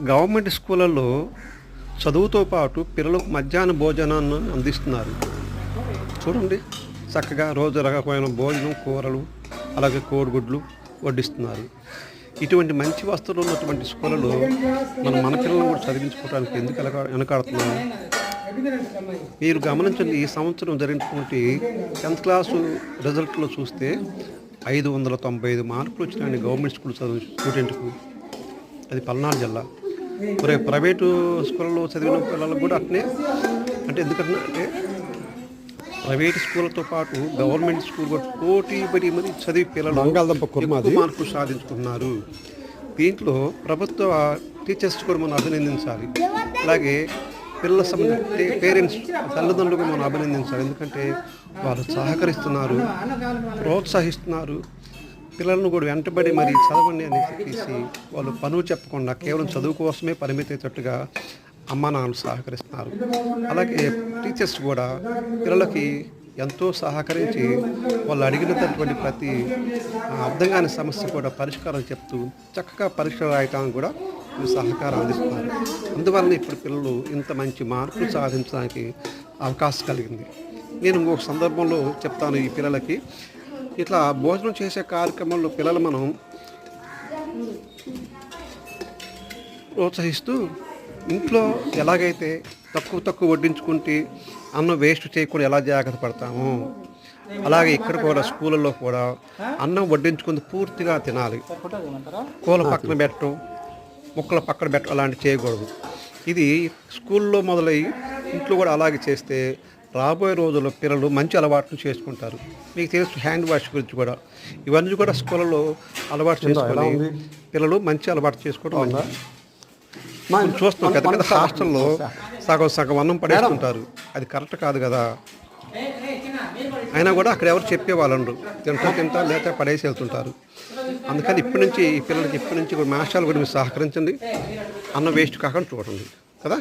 Government స్కూళ్ళల్లో చదువుతో పాటు పిల్లలకు మధ్యాహ్న భోజనాన్ని అందిస్తున్నారు. చూడండి, చక్కగా రోజు రకమైన భోజనం, కూరలు, అలాగే కోడిగుడ్లు వడ్డిస్తున్నారు. ఇటువంటి మంచి వస్తువులు ఉన్నటువంటి స్కూళ్ళలో మన పిల్లలను కూడా చదివించుకోవడానికి ఎందుకు వెనకాడుతున్నాము? మీరు గమనించండి, ఈ సంవత్సరం జరిగినటువంటి 10th క్లాసు రిజల్ట్లో చూస్తే 595 మార్కులు వచ్చినాయని గవర్నమెంట్ స్కూల్ చదివిన స్టూడెంట్కు. అది పల్నాడు జిల్లా. మరి ప్రైవేటు స్కూళ్ళలో చదివిన పిల్లలకు కూడా అట్నే. అంటే ఎందుకంటే ప్రైవేట్ స్కూళ్ళతో పాటు గవర్నమెంట్ స్కూల్ కూడా పోటీ పడి మరి చదివి పిల్లలు ఎక్కువ మార్కులు సాధించుకున్నారు. దీంట్లో ప్రభుత్వ టీచర్స్ కూడా మనం అభినందించాలి. అలాగే పిల్లల పేరెంట్స్, తల్లిదండ్రులకు మనం అభినందించాలి. ఎందుకంటే వాళ్ళు సహకరిస్తున్నారు, ప్రోత్సహిస్తున్నారు. పిల్లలను కూడా వెంటబడి మరి చదవండి అని చెప్పేసి వాళ్ళు పనులు చెప్పకుండా కేవలం చదువు కోసమే పరిమితయ్యేటట్టుగా అమ్మా నాన్నలు సహకరిస్తున్నారు. అలాగే టీచర్స్ కూడా పిల్లలకి ఎంతో సహకరించి వాళ్ళు అడిగినటువంటి ప్రతి అర్థం కాని సమస్య కూడా పరిష్కారం చెప్తూ చక్కగా పరీక్షలు రాయటానికి కూడా సహకారం అందిస్తున్నారు. అందువలన ఇప్పుడు పిల్లలు ఇంత మంచి మార్కులు సాధించడానికి అవకాశం కలిగింది. నేను ఇంకొక సందర్భంలో చెప్తాను. ఈ పిల్లలకి ఇట్లా భోజనం చేసే కార్యక్రమంలో పిల్లలు మనం ప్రోత్సహిస్తూ ఇంట్లో ఎలాగైతే తక్కువ వడ్డించుకుంటే అన్నం వేస్ట్ చేయకుండా ఎలా జాగ్రత్త పడతాము, అలాగే ఇక్కడ కూడా స్కూళ్ళల్లో కూడా అన్నం వడ్డించుకుంది పూర్తిగా తినాలి. కూల పక్కన పెట్టడం, ముక్కల పక్కన పెట్టడం అలాంటివి చేయకూడదు. ఇది స్కూల్లో మొదలై ఇంట్లో కూడా అలాగే చేస్తే రాబోయే రోజుల్లో పిల్లలు మంచి అలవాట్లు చేసుకుంటారు. మీకు తెలుసు హ్యాండ్ వాష్ గురించి కూడా. ఇవన్నీ కూడా స్కూళ్ళలో అలవాటు చేసుకొని పిల్లలు మంచి అలవాటు చేసుకోవడం మనం చూస్తున్నాం. పెద్ద పెద్ద హాస్టల్లో సగం అన్నం పడేస్తుంటారు. అది కరెక్ట్ కాదు కదా. అయినా కూడా అక్కడ ఎవరు చెప్పేవాళ్ళు తింటా లేకపోతే పడేసి వెళ్తుంటారు. అందుకని ఇప్పటి నుంచి ఈ పిల్లలకి ఇప్పటి నుంచి కూడా మాస్టర్లు కూడా మీరు సహకరించండి. అన్నం వేస్ట్ కాకుండా చూడండి కదా.